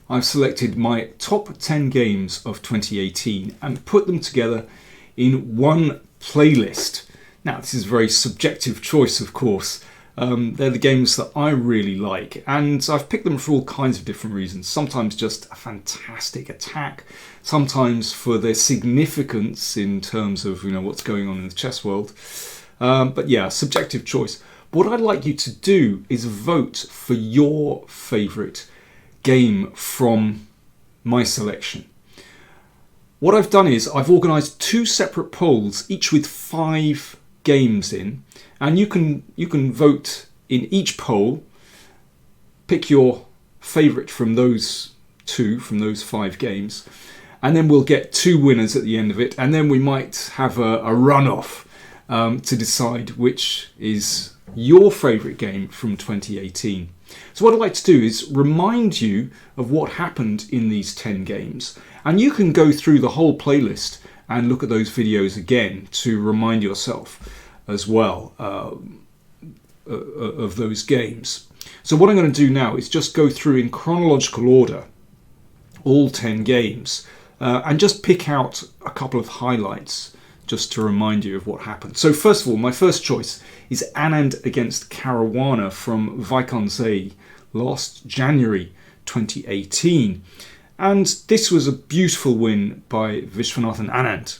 I've selected my top 10 games of 2018 and put them together in one playlist. Now, this is a very subjective choice, of course. They're the games that I really like, and I've picked them for all kinds of different reasons. Sometimes just a fantastic attack, sometimes for their significance in terms of what's going on in the chess world. But yeah, subjective choice. What I'd like you to do is vote for your favourite game from my selection. What I've done is I've organised 2 separate polls, each with 5 games in, and you can vote in each poll, pick your favourite from those 5 games, and then we'll get 2 winners at the end of it, and then we might have a runoff to decide which is your favourite game from 2018. So what I'd like to do is remind you of what happened in these 10 games, and you can go through the whole playlist and look at those videos again to remind yourself as well of those games. So what I'm going to do now is just go through in chronological order all 10 games and just pick out a couple of highlights just to remind you of what happened. So first of all, my first choice is Anand against Caruana from Vaikonze last January 2018. And this was a beautiful win by Viswanathan Anand.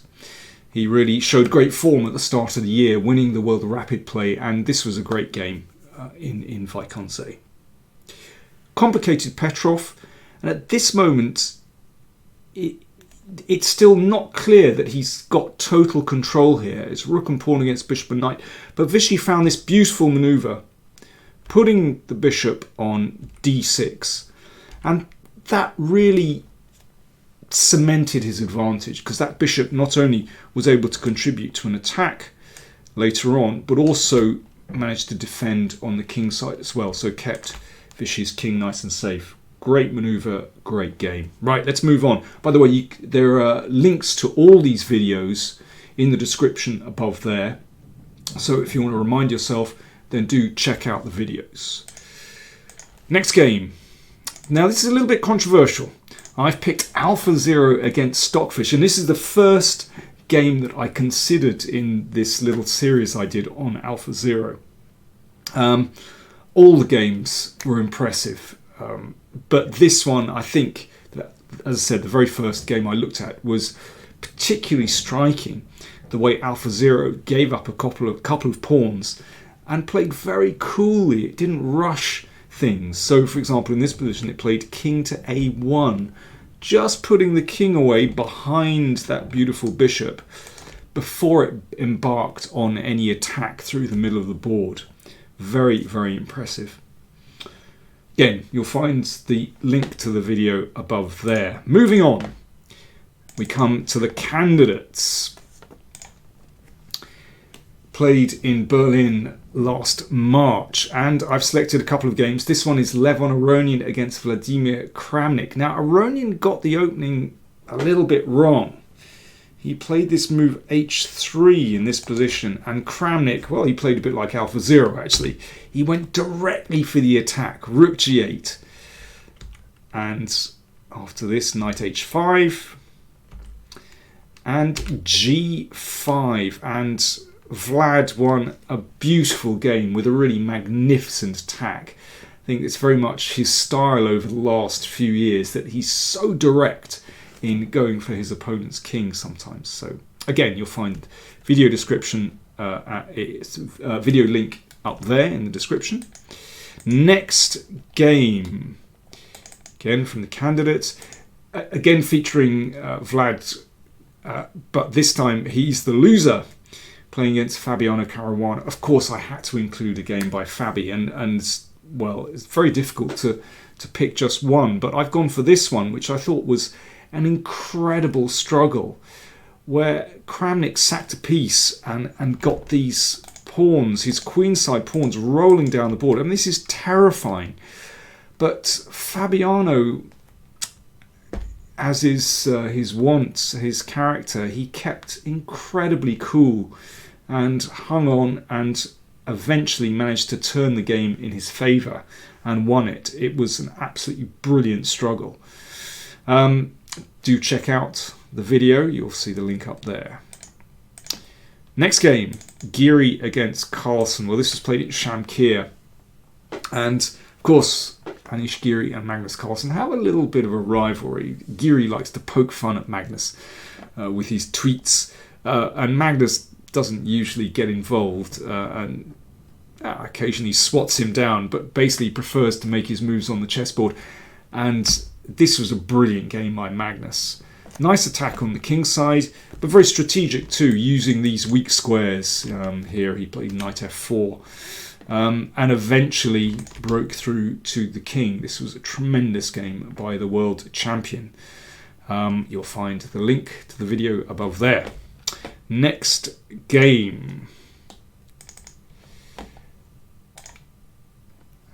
He really showed great form at the start of the year, winning the World Rapid Play, and this was a great game in Vaikonze. Complicated Petrov, and at this moment, it's still not clear that he's got total control here. It's rook and pawn against bishop and knight. But Vichy found this beautiful manoeuvre, putting the bishop on d6. And that really cemented his advantage, because that bishop not only was able to contribute to an attack later on, but also managed to defend on the king side as well. So kept Vichy's king nice and safe. Great manoeuvre, great game. Right, let's move on. By the way, there are links to all these videos in the description above there. So if you want to remind yourself, then do check out the videos. Next game. Now this is a little bit controversial. I've picked AlphaZero against Stockfish, and this is the first game that I considered in this little series I did on AlphaZero. All the games were impressive. But this one, I think, that, as I said, the very first game I looked at was particularly striking. The way AlphaZero gave up a couple of pawns and played very coolly. It didn't rush things. So, for example, in this position, it played king to a1, just putting the king away behind that beautiful bishop before it embarked on any attack through the middle of the board. Very, very impressive. Again, you'll find the link to the video above there. Moving on, we come to the candidates. Played in Berlin last March, and I've selected a couple of games. This one is Levon Aronian against Vladimir Kramnik. Now, Aronian got the opening a little bit wrong. He played this move h3 in this position, and Kramnik, well, he played a bit like AlphaZero actually. He went directly for the attack, rook g8, and after this, knight h5, and g5, and Vlad won a beautiful game with a really magnificent attack. I think it's very much his style over the last few years that he's so direct in going for his opponent's king sometimes. So again, you'll find video description, video link up there in the description. Next game, again from the candidates, again featuring Vlad, but this time he's the loser, playing against Fabiano Caruana. Of course, I had to include a game by Fabi, and well, it's very difficult to pick just one, but I've gone for this one, which I thought was an incredible struggle, where Kramnik sacked a piece and got these pawns, his queenside pawns, rolling down the board. I mean, this is terrifying. But Fabiano, as is his wont, his character, he kept incredibly cool and hung on and eventually managed to turn the game in his favour and won it. It was an absolutely brilliant struggle. Do check out the video. You'll see the link up there. Next game, Geary against Carlsen. Well, this was played at Shamkir. And, of course, Anish Geary and Magnus Carlsen have a little bit of a rivalry. Geary likes to poke fun at Magnus with his tweets. And Magnus doesn't usually get involved and occasionally swats him down, but basically prefers to make his moves on the chessboard. And this was a brilliant game by Magnus. Nice attack on the king side, but very strategic too, using these weak squares. Here he played knight f4 and eventually broke through to the king. This was a tremendous game by the world champion. You'll find the link to the video above there. Next game.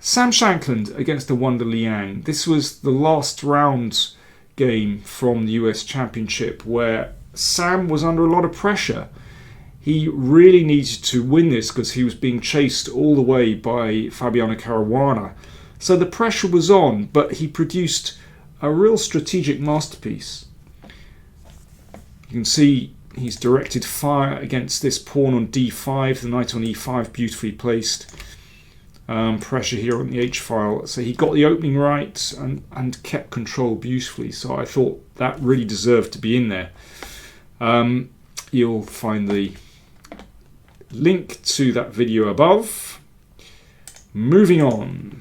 Sam Shankland against the Juan De Leon. This was the last round game from the US Championship where Sam was under a lot of pressure. He really needed to win this because he was being chased all the way by Fabiano Caruana. So the pressure was on, but he produced a real strategic masterpiece. You can see he's directed fire against this pawn on d5, the knight on e5 beautifully placed. Pressure here on the h-file. So he got the opening right and kept control beautifully. So I thought that really deserved to be in there. You'll find the link to that video above. Moving on.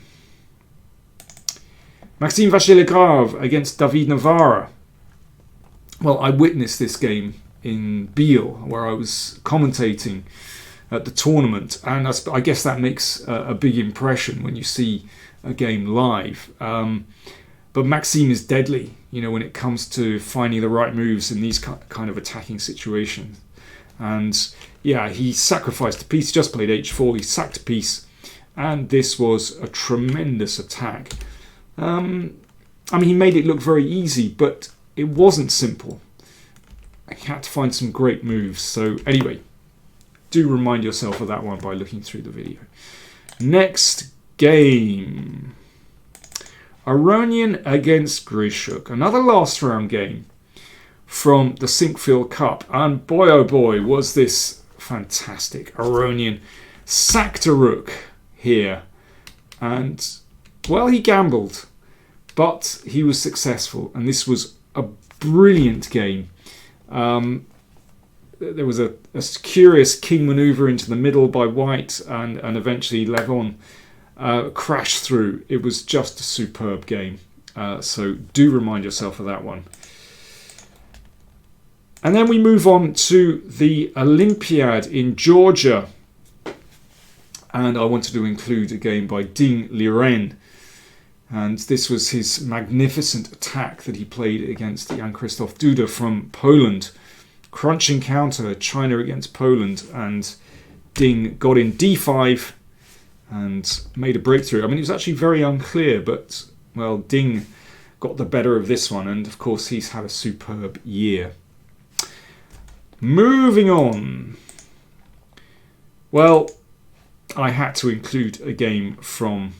Maxime Vachier-Lagrave against David Navarra. Well, I witnessed this game in Biel, where I was commentating at the tournament, and I guess that makes a big impression when you see a game live. But Maxime is deadly, when it comes to finding the right moves in these kind of attacking situations. And yeah, he sacrificed a piece. He just played h4. He sacked a piece, and this was a tremendous attack. He made it look very easy, but it wasn't simple. He had to find some great moves. So anyway, do remind yourself of that one by looking through the video. Next game. Aronian against Grisha. Another last round game from the Sinkfield Cup. And boy oh boy, was this fantastic. Aronian sacked a rook here. And, well, he gambled. But he was successful. And this was a brilliant game. There was a curious king maneuver into the middle by white, and eventually Levon crashed through. It was just a superb game. So do remind yourself of that one. And then we move on to the Olympiad in Georgia. And I wanted to include a game by Ding Liren. And this was his magnificent attack that he played against Jan-Krzysztof Duda from Poland. Crunching counter, China against Poland, and Ding got in d5 and made a breakthrough. It was actually very unclear, but, well, Ding got the better of this one, and of course he's had a superb year. Moving on. Well, I had to include a game from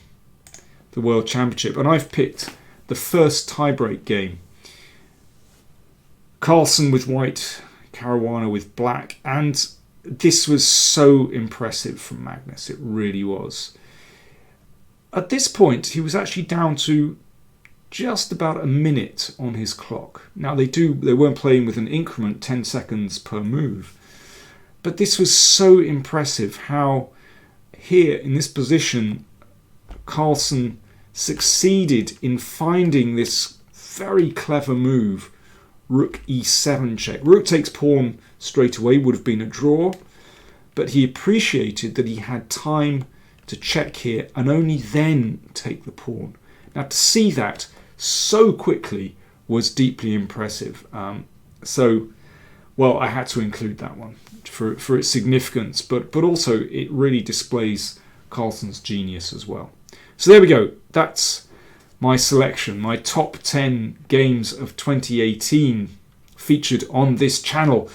the World Championship, and I've picked the first tiebreak game. Carlsen with white, Caruana with black, and this was so impressive from Magnus. It really was. At this point, he was actually down to just about a minute on his clock. Now they weren't playing with an increment 10 seconds per move, but this was so impressive how here in this position Carlsen succeeded in finding this very clever move. Rook e7 check. Rook takes pawn straight away would have been a draw, but he appreciated that he had time to check here and only then take the pawn. Now to see that so quickly was deeply impressive. So, well, I had to include that one for its significance, but also it really displays Carlsen's genius as well. So there we go. That's my selection, my top 10 games of 2018 featured on this channel.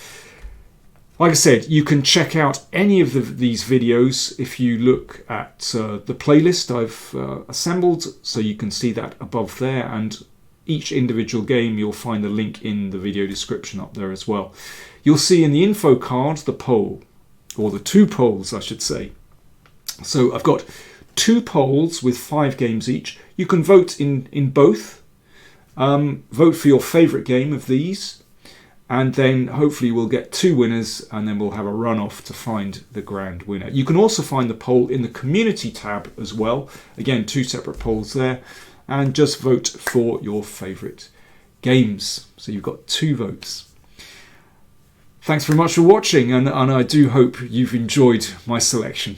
Like I said, you can check out any of these videos if you look at the playlist I've assembled, so you can see that above there, and each individual game you'll find a link in the video description up there as well. You'll see in the info card the poll, or the 2 polls I should say. So I've got 2 polls with 5 games each. You can vote in both. Vote for your favourite game of these, and then hopefully we'll get 2 winners, and then we'll have a run-off to find the grand winner. You can also find the poll in the community tab as well. Again, 2 separate polls there, and just vote for your favourite games. So you've got 2 votes. Thanks very much for watching, and I do hope you've enjoyed my selection.